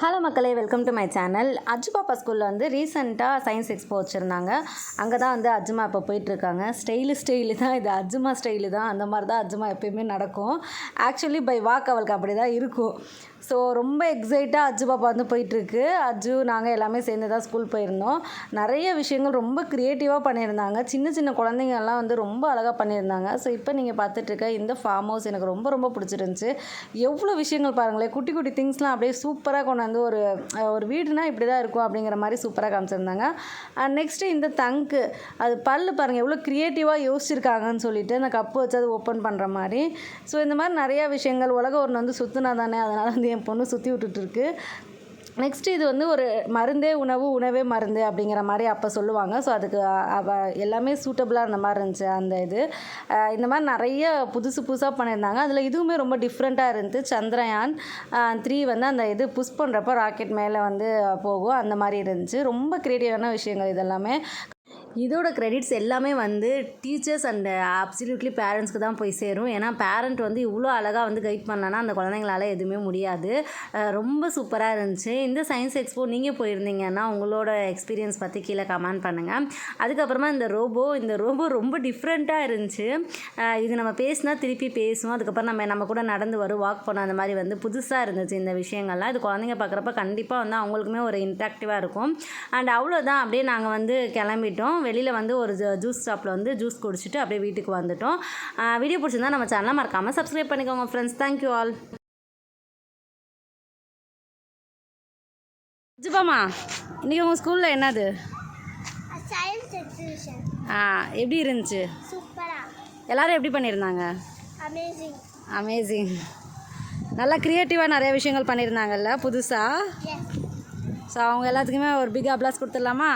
Hello மக்களே, welcome to my channel. Aju பாப்பா ஸ்கூலில் வந்து ரீசெண்டாக சயின்ஸ் எக்ஸ்போ வச்சுருந்தாங்க. அங்கே தான் வந்து அஜுமா இப்போ போயிட்டுருக்காங்க. ஸ்டைலு தான் இது, அஜுமா ஸ்டைலு தான். அந்த மாதிரி தான் அஜுமா எப்பயுமே நடக்கும். ஆக்சுவலி பை வாக் அவளுக்கு அப்படி தான் இருக்கும். ஸோ ரொம்ப எக்ஸைட்டாக அஜு பாப்பா வந்து போயிட்டுருக்கு. அஜு நாங்கள் எல்லாமே சேர்ந்து தான் ஸ்கூல் போயிருந்தோம். நிறைய விஷயங்கள் ரொம்ப க்ரியேட்டிவாக பண்ணியிருந்தாங்க. சின்ன சின்ன குழந்தைங்கள்லாம் வந்து ரொம்ப அழகாக பண்ணியிருந்தாங்க. ஸோ இப்போ நீங்கள் பார்த்துட்ருக்க இந்த ஃபார்ம் ஹவுஸ் எனக்கு ரொம்ப ரொம்ப பிடிச்சிருந்துச்சி. எவ்வளோ விஷயங்கள் பாருங்களேன், குட்டி குட்டி திங்ஸ்லாம் அப்படியே சூப்பராக கொண்டு வந்து ஒரு வீடுனா இப்படி தான் இருக்கும் அப்படிங்கிற மாதிரி சூப்பராக காமிச்சிருந்தாங்க. நெக்ஸ்ட்டு இந்த தங்கு, அது பல்லு பாருங்கள் எவ்வளோ க்ரியேட்டிவாக யோசிச்சிருக்காங்கன்னு சொல்லிட்டு அந்த கப்பு வச்சு அது ஓப்பன் பண்ணுற மாதிரி. ஸோ இந்த மாதிரி நிறையா விஷயங்கள், உலகம் ஒன்று வந்து சுற்றுனா தானே, அதனால் வந்து என் பொண்ணு சுற்றி விட்டுட்டுருக்கு. நெக்ஸ்ட்டு இது வந்து ஒரு மருந்தே உணவு, உணவே மருந்து அப்படிங்கிற மாதிரி அப்போ சொல்லுவாங்க. ஸோ அதுக்கு எல்லாமே சூட்டபுளாக இருந்த மாதிரி இருந்துச்சு அந்த இது. இந்த மாதிரி நிறைய புதுசாக பண்ணியிருந்தாங்க. அதில் இதுவுமே ரொம்ப டிஃப்ரெண்ட்டாக இருந்துச்சு. சந்திரயான் 3 வந்து அந்த இது புஷ் பண்ணுறப்போ ராக்கெட் மேலே வந்து போகும், அந்த மாதிரி இருந்துச்சு. ரொம்ப க்ரியேட்டிவான விஷயங்கள் இதெல்லாமே. இதோட கிரெடிட்ஸ் எல்லாமே வந்து டீச்சர்ஸ் அண்ட் அப்சல்யூட்லி பேரண்ட்ஸ்க்கு தான் போய் சேரும். ஏன்னா பேரண்ட் வந்து இவ்வளோ அழகாக வந்து கைட் பண்ணலன்னா அந்த குழந்தைங்களால எதுவுமே முடியாது. ரொம்ப சூப்பராக இருந்துச்சு. இந்த சயின்ஸ் எக்ஸ்போ நீங்கள் போயிருந்தீங்கன்னா உங்களோட எக்ஸ்பீரியன்ஸ் பற்றி கீழே கமெண்ட் பண்ணுங்கள். அதுக்கப்புறமா இந்த ரோபோ ரொம்ப டிஃப்ரெண்ட்டாக இருந்துச்சு. இது நம்ம பேசினா திருப்பி பேசும். அதுக்கப்புறம் நம்ம கூட நடந்து வரும், வாக் பண்ண, அந்த மாதிரி வந்து புதுசாக இருந்துச்சு இந்த விஷயங்கள்லாம். இது குழந்தைங்க பார்க்குறப்ப கண்டிப்பாக வந்து அவங்களுக்குமே ஒரு இன்ட்ராக்டிவாக இருக்கும். அண்ட் அவ்வளோதான், அப்படியே நாங்கள் வந்து கிளம்பிட்டோம். வெளியில் வந்து ஒரு ஜூஸ் ஷாப்பில் வந்து ஜூஸ் குடிச்சிட்டு அப்படியே வீட்டுக்கு வந்துட்டோம். வீடியோ பிடிச்சிருந்தா நம்ம சேனலை மறக்காமல் சப்ஸ்கிரைப் பண்ணிக்கோங்க ஃப்ரெண்ட்ஸ். Thank you all. ஜிபாமா, இன்றைக்கி உங்கள் ஸ்கூலில் என்னது? Science exhibition. எப்படி இருந்துச்சு? சூப்பராக. எல்லோரும் எப்படி பண்ணியிருந்தாங்க? அமேசிங். நல்லா க்ரியேட்டிவாக நிறைய விஷயங்கள் பண்ணியிருந்தாங்கல்ல புதுசாக. ஸோ அவங்க எல்லாத்துக்குமே ஒரு பிக் அப்ளாஸ் கொடுத்துடலாமா?